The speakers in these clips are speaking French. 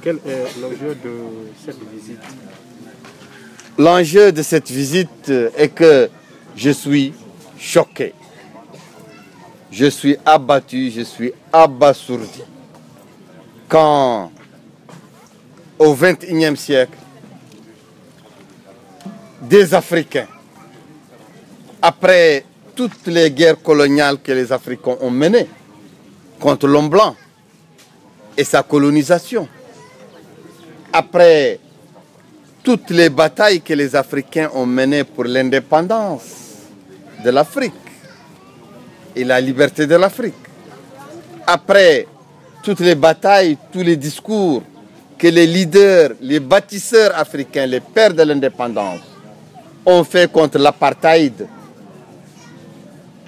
Quel est l'enjeu de cette visite? L'enjeu de cette visite est que je suis choqué. Je suis abattu, je suis abasourdi. Quand, au XXIe siècle, des Africains, après toutes les guerres coloniales que les Africains ont menées contre l'homme blanc et sa colonisation, après toutes les batailles que les Africains ont menées pour l'indépendance de l'Afrique et la liberté de l'Afrique, après toutes les batailles, tous les discours que les leaders, les bâtisseurs africains, les pères de l'indépendance ont fait contre l'apartheid,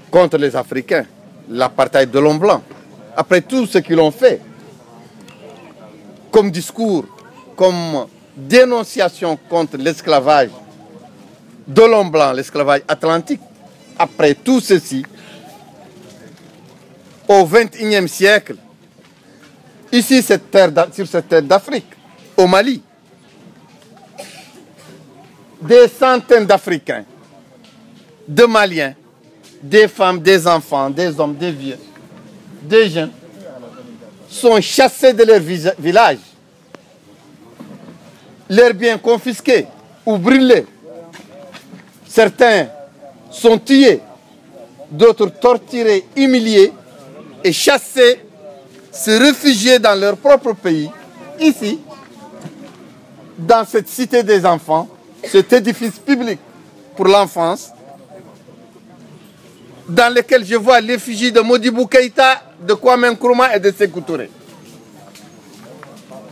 contre les Africains, l'apartheid de l'homme blanc, après tout ce qu'ils ont fait comme discours, comme dénonciation contre l'esclavage de l'homme blanc, l'esclavage atlantique, après tout ceci, au XXIe siècle, ici sur cette terre d'Afrique, au Mali, des centaines d'Africains, de Maliens, des femmes, des enfants, des hommes, des vieux, des jeunes, sont chassés de leur village, leurs biens confisqués ou brûlés. Certains sont tués, d'autres torturés, humiliés et chassés, se réfugier dans leur propre pays, ici, dans cette cité des enfants, cet édifice public pour l'enfance, dans lequel je vois l'effigie de Modibo Keïta, de Kwame Nkrumah et de Sékou Touré.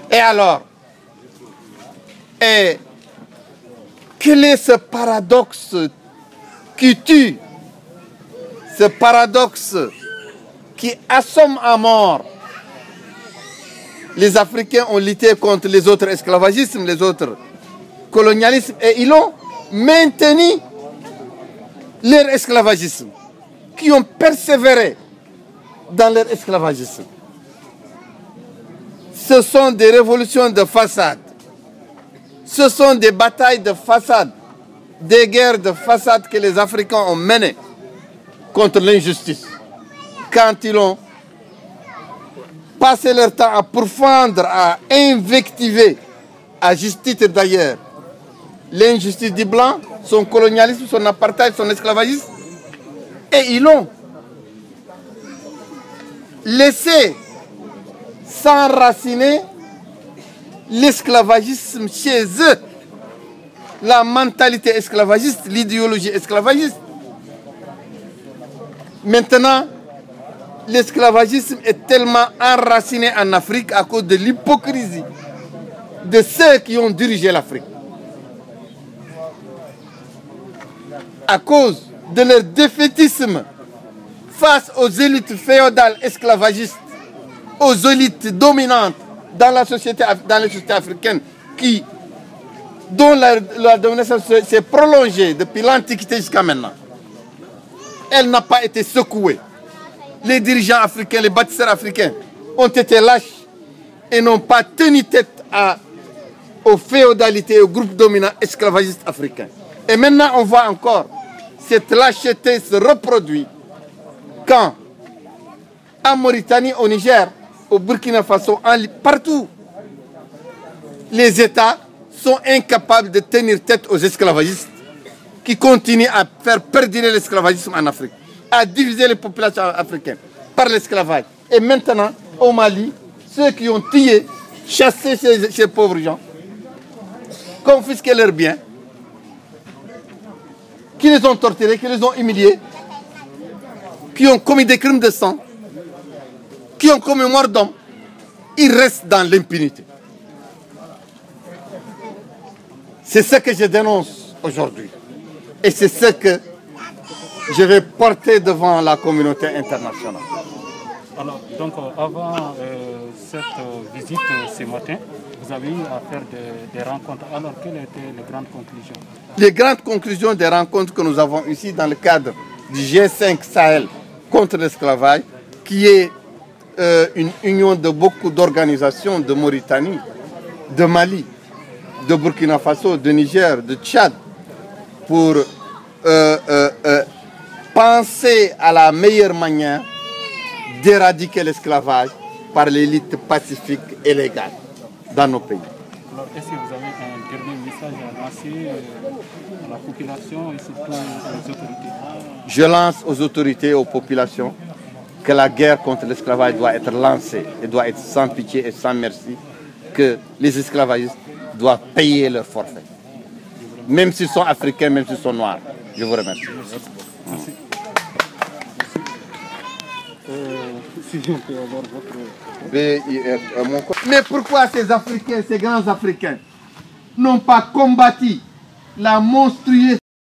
Et alors, quel est ce paradoxe qui tue, ce paradoxe qui assomme à mort? Les Africains ont lutté contre les autres esclavagismes, les autres colonialismes, et ils ont maintenu leur esclavagisme, qui ont persévéré dans leur esclavagisme. Ce sont des révolutions de façade, ce sont des batailles de façade, des guerres de façade que les Africains ont menées contre l'injustice. Quand ils ont passé leur temps à pourfendre, à invectiver, à juste titre d'ailleurs, l'injustice du blanc, son colonialisme, son apartheid, son esclavagisme, et ils ont laissé s'enraciner l'esclavagisme chez eux, la mentalité esclavagiste, l'idéologie esclavagiste. Maintenant, l'esclavagisme est tellement enraciné en Afrique à cause de l'hypocrisie de ceux qui ont dirigé l'Afrique, à cause de leur défaitisme face aux élites féodales esclavagistes, aux élites dominantes dans la société, dans les sociétés africaines, dont la domination s'est prolongée depuis l'Antiquité jusqu'à maintenant. Elle n'a pas été secouée. Les dirigeants africains, les bâtisseurs africains ont été lâches et n'ont pas tenu tête aux féodalités et aux groupes dominants esclavagistes africains. Et maintenant, on voit encore cette lâcheté se reproduire quand, en Mauritanie, au Niger, au Burkina Faso, partout, les États sont incapables de tenir tête aux esclavagistes qui continuent à faire perdurer l'esclavagisme en Afrique, à diviser les populations africaines par l'esclavage. Et maintenant, au Mali, ceux qui ont tué, chassé ces pauvres gens, confisqué leurs biens, qui les ont torturés, qui les ont humiliés, qui ont commis des crimes de sang, qui ont commis mort d'homme, ils restent dans l'impunité. C'est ce que je dénonce aujourd'hui. Et c'est ce que je vais porter devant la communauté internationale. Alors, donc, avant cette visite ce matin, vous avez eu à faire des rencontres. Alors, quelles étaient les grandes conclusions? Les grandes conclusions des rencontres que nous avons ici dans le cadre du G5 Sahel contre l'esclavage, qui est une union de beaucoup d'organisations de Mauritanie, de Mali, de Burkina Faso, de Niger, de Tchad, pour penser à la meilleure manière d'éradiquer l'esclavage par l'élite pacifique et légale dans nos pays. Alors, est-ce que vous avez un dernier message à lancer à la population et surtout aux autorités? Je lance aux autorités et aux populations que la guerre contre l'esclavage doit être lancée et doit être sans pitié et sans merci, que les esclavagistes doivent payer leur forfait. Même s'ils sont africains, même s'ils sont noirs. Je vous remercie. Merci. Si on peut avoir votre... Mais pourquoi ces Africains, ces grands Africains, n'ont pas combattu la monstrueuse